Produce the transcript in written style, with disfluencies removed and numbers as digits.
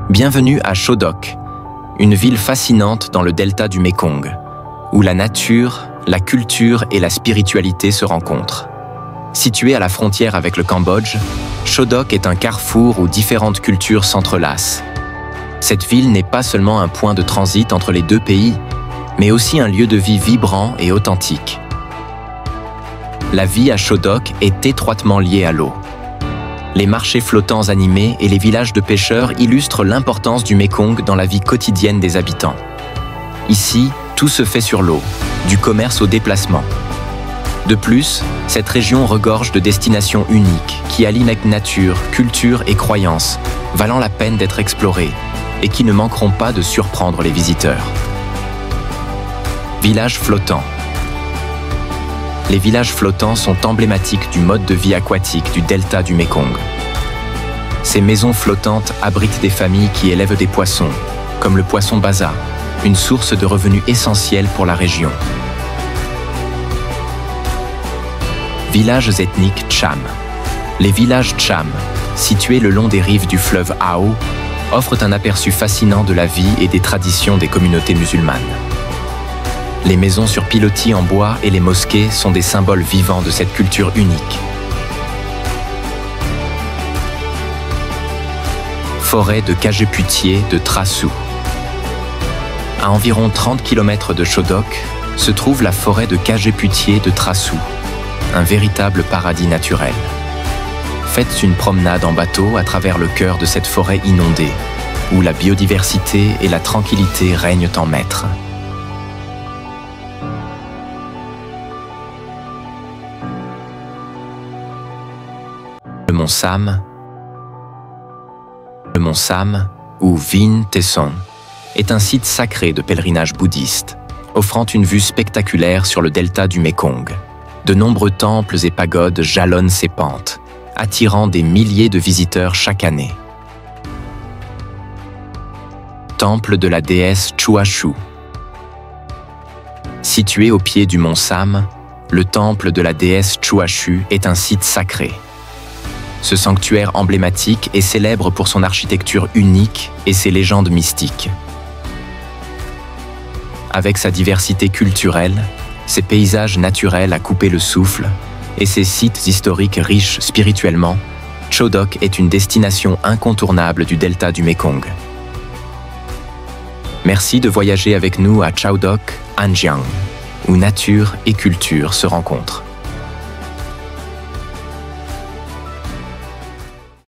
Bienvenue à Chodok, une ville fascinante dans le delta du Mékong, où la nature, la culture et la spiritualité se rencontrent. Située à la frontière avec le Cambodge, Chodok est un carrefour où différentes cultures s'entrelacent. Cette ville n'est pas seulement un point de transit entre les deux pays, mais aussi un lieu de vie vibrant et authentique. La vie à Chodok est étroitement liée à l'eau. Les marchés flottants animés et les villages de pêcheurs illustrent l'importance du Mékong dans la vie quotidienne des habitants. Ici, tout se fait sur l'eau, du commerce au déplacement. De plus, cette région regorge de destinations uniques qui allient nature, culture et croyances, valant la peine d'être explorées et qui ne manqueront pas de surprendre les visiteurs. Villages flottants. Les villages flottants sont emblématiques du mode de vie aquatique du delta du Mékong. Ces maisons flottantes abritent des familles qui élèvent des poissons, comme le poisson basa, une source de revenus essentielle pour la région. Villages ethniques Cham. Les villages Cham, situés le long des rives du fleuve Ao, offrent un aperçu fascinant de la vie et des traditions des communautés musulmanes. Les maisons sur pilotis en bois et les mosquées sont des symboles vivants de cette culture unique. Forêt de cageputier de Trassou. À environ 30 km de Chodok se trouve la forêt de cageputier de Trassou, un véritable paradis naturel. Faites une promenade en bateau à travers le cœur de cette forêt inondée, où la biodiversité et la tranquillité règnent en maître. Le mont Sam, ou Vin Tesson, est un site sacré de pèlerinage bouddhiste, offrant une vue spectaculaire sur le delta du Mékong. De nombreux temples et pagodes jalonnent ses pentes, attirant des milliers de visiteurs chaque année. Temple de la déesse Chuashu. Situé au pied du mont Sam, le temple de la déesse Chuashu est un site sacré. Ce sanctuaire emblématique est célèbre pour son architecture unique et ses légendes mystiques. Avec sa diversité culturelle, ses paysages naturels à couper le souffle et ses sites historiques riches spirituellement, Chodok est une destination incontournable du delta du Mékong. Merci de voyager avec nous à Chaodok, Anjiang, où nature et culture se rencontrent.